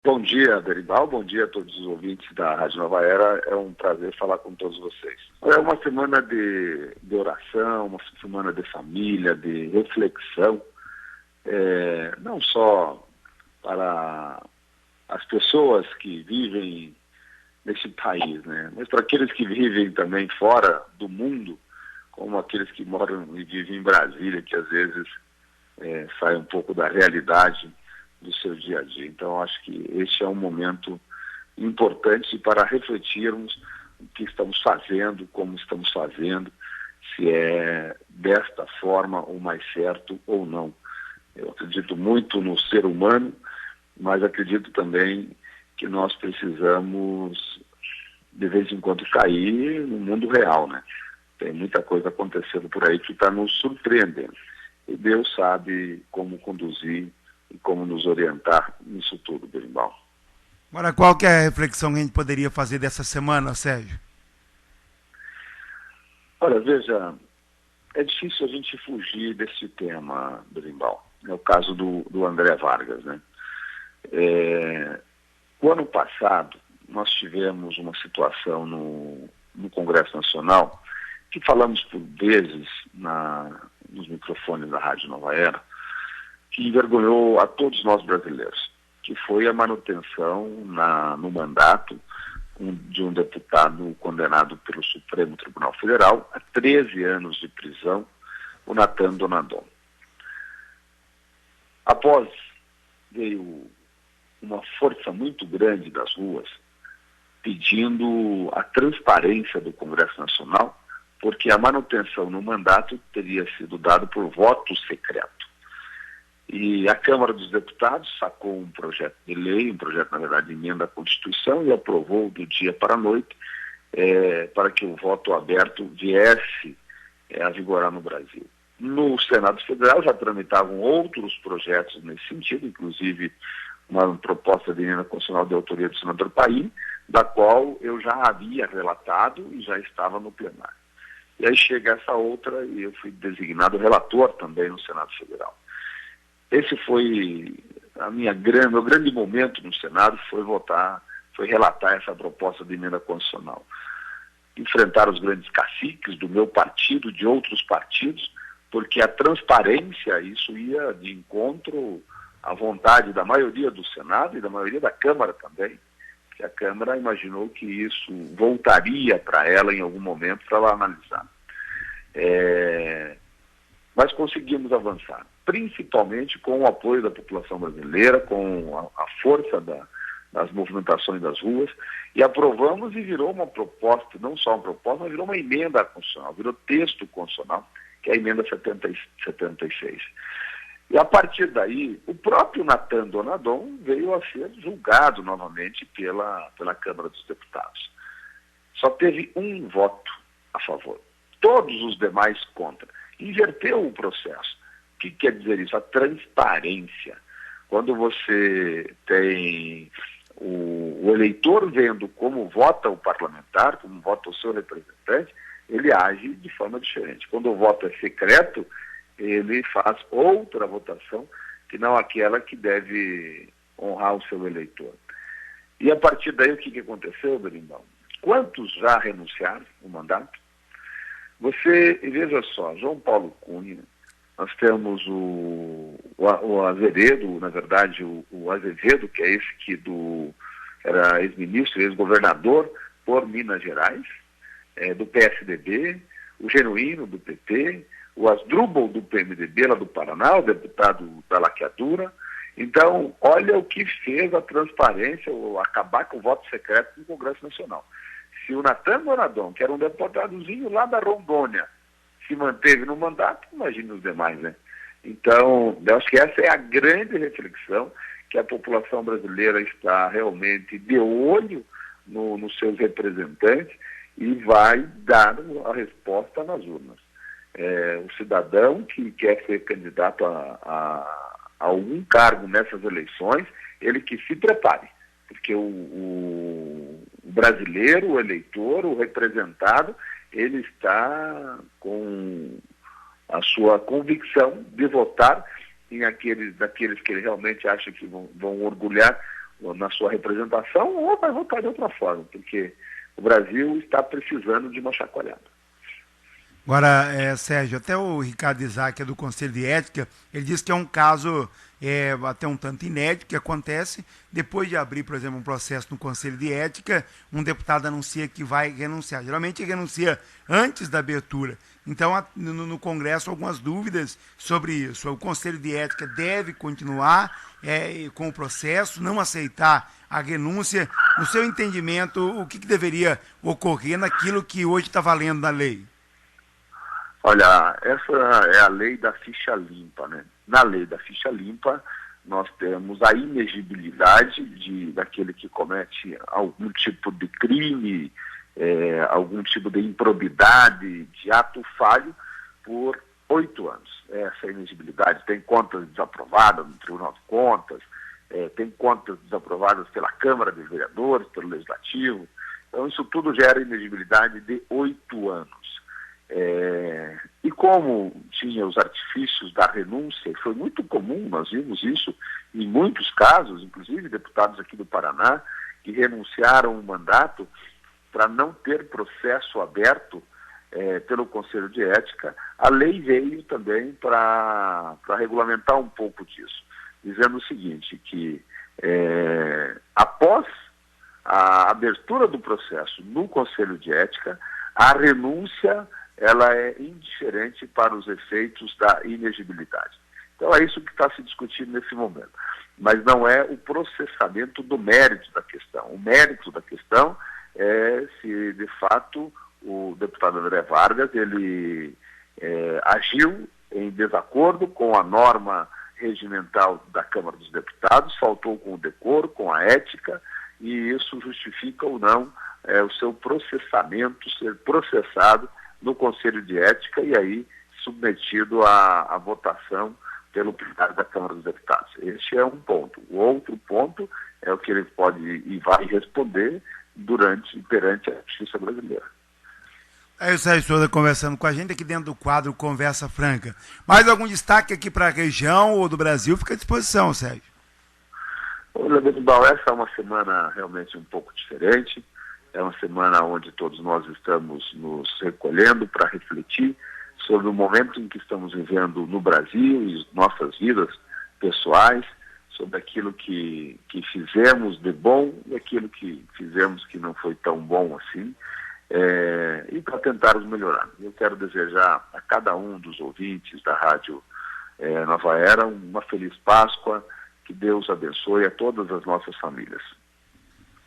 Bom dia, Derival. Bom dia a todos os ouvintes da Rádio Nova Era. É um prazer falar com todos vocês. É uma semana de oração, uma semana de família, de reflexão, não só para as pessoas que vivem nesse país, né, mas para aqueles que vivem também fora do mundo, como aqueles que moram e vivem em Brasília, que às vezes saem um pouco da realidade do seu dia a dia. Então, acho que este é um momento importante para refletirmos o que estamos fazendo, como estamos fazendo, se é desta forma o mais certo ou não. Eu acredito muito no ser humano, mas acredito também que nós precisamos, de vez em quando, cair no mundo real, né? Tem muita coisa acontecendo por aí que está nos surpreendendo. E Deus sabe como conduzir e como nos orientar nisso tudo, Berimbau. Agora, qual que é a reflexão que a gente poderia fazer dessa semana, Sérgio? Olha, veja, é difícil a gente fugir desse tema, Berimbau. É o caso do André Vargas, né? O ano passado, nós tivemos uma situação no Congresso Nacional, que falamos por vezes nos microfones da Rádio Nova Era, que envergonhou a todos nós brasileiros, que foi a manutenção no mandato de um deputado condenado pelo Supremo Tribunal Federal a 13 anos de prisão, o Natan Donadon. Após veio uma força muito grande das ruas pedindo a transparência do Congresso Nacional, porque a manutenção no mandato teria sido dada por voto secreto. E a Câmara dos Deputados sacou um projeto de lei, um projeto, na verdade, de emenda à Constituição, e aprovou do dia para a noite para que o voto aberto viesse a vigorar no Brasil. No Senado Federal já tramitavam outros projetos nesse sentido, inclusive uma proposta de emenda constitucional de autoria do senador Paim, da qual eu já havia relatado e já estava no plenário. E aí chega essa outra e eu fui designado relator também no Senado Federal. Esse foi meu grande momento no Senado, foi relatar essa proposta de emenda constitucional. Enfrentar os grandes caciques do meu partido, de outros partidos, porque a transparência, isso ia de encontro à vontade da maioria do Senado e da maioria da Câmara também, que a Câmara imaginou que isso voltaria para ela em algum momento para ela analisar. Mas conseguimos avançar, principalmente com o apoio da população brasileira, com a força das movimentações das ruas, e aprovamos e virou uma proposta, não só uma proposta, mas virou uma emenda constitucional, virou texto constitucional, que é a emenda 76. E a partir daí, o próprio Natan Donadon veio a ser julgado novamente pela Câmara dos Deputados. Só teve um voto a favor, todos os demais contra. Inverteu o processo. O que quer dizer isso? A transparência. Quando você tem o eleitor vendo como vota o parlamentar, como vota o seu representante, ele age de forma diferente. Quando o voto é secreto, ele faz outra votação que não aquela que deve honrar o seu eleitor. E a partir daí, o que aconteceu, Berimbau? Quantos já renunciaram ao mandato? Você, veja só, João Paulo Cunha, nós temos o Azevedo, na verdade, o Azevedo, que é esse que era ex-ministro, ex-governador por Minas Gerais, do PSDB, o Genuíno, do PT, o Asdrubal, do PMDB, lá do Paraná, o deputado da Laqueadura. Então, olha o que fez a transparência, acabar com o voto secreto no Congresso Nacional. Se o Natan Donadon, que era um deputadozinho lá da Rondônia, se manteve no mandato, imagine os demais, né? Então, eu acho que essa é a grande reflexão, que a população brasileira está realmente de olho nos seus representantes e vai dar a resposta nas urnas. O cidadão que quer ser candidato a algum cargo nessas eleições, ele que se prepare, porque o brasileiro, o eleitor, o representado, ele está com a sua convicção de votar daqueles que ele realmente acha que vão orgulhar na sua representação ou vai votar de outra forma, porque o Brasil está precisando de uma chacoalhada. Agora, Sérgio, até o Ricardo Isaac, do Conselho de Ética, ele disse que é um caso até um tanto inédito que acontece depois de abrir, por exemplo, um processo no Conselho de Ética, um deputado anuncia que vai renunciar. Geralmente ele renuncia antes da abertura. Então, no Congresso, algumas dúvidas sobre isso. O Conselho de Ética deve continuar com o processo, não aceitar a renúncia. No seu entendimento, o que deveria ocorrer naquilo que hoje está valendo na lei? Olha, essa é a lei da ficha limpa, né? Na lei da ficha limpa, nós temos a inexigibilidade daquele que comete algum tipo de crime, algum tipo de improbidade, de ato falho, por 8 anos. Essa inexigibilidade tem contas desaprovadas no Tribunal de Contas, tem contas desaprovadas pela Câmara dos Vereadores, pelo Legislativo. Então, isso tudo gera inexigibilidade de 8 anos. E como tinha os artifícios da renúncia, foi muito comum, nós vimos isso em muitos casos, inclusive deputados aqui do Paraná, que renunciaram o mandato para não ter processo aberto pelo Conselho de Ética. A lei veio também para regulamentar um pouco disso, dizendo o seguinte, que após a abertura do processo no Conselho de Ética, a renúncia ela é indiferente para os efeitos da inexigibilidade. Então é isso que está se discutindo nesse momento. Mas não é o processamento do mérito da questão. O mérito da questão é se, de fato, o deputado André Vargas ele agiu em desacordo com a norma regimental da Câmara dos Deputados, faltou com o decoro, com a ética, e isso justifica ou não o seu processamento, ser processado no Conselho de Ética e aí submetido à votação pelo plenário da Câmara dos Deputados. Este é um ponto. O outro ponto é o que ele pode e vai responder perante a Justiça brasileira. É isso aí, senhor, conversando com a gente aqui dentro do quadro Conversa Franca. Mais algum destaque aqui para a região ou do Brasil? Fica à disposição, Sérgio. Olha, Bedubal, essa é uma semana realmente um pouco diferente. É uma semana onde todos nós estamos nos recolhendo para refletir sobre o momento em que estamos vivendo no Brasil e nossas vidas pessoais, sobre aquilo que fizemos de bom e aquilo que fizemos que não foi tão bom assim, e para tentarmos melhorar. Eu quero desejar a cada um dos ouvintes da Rádio Nova Era uma feliz Páscoa, que Deus abençoe a todas as nossas famílias.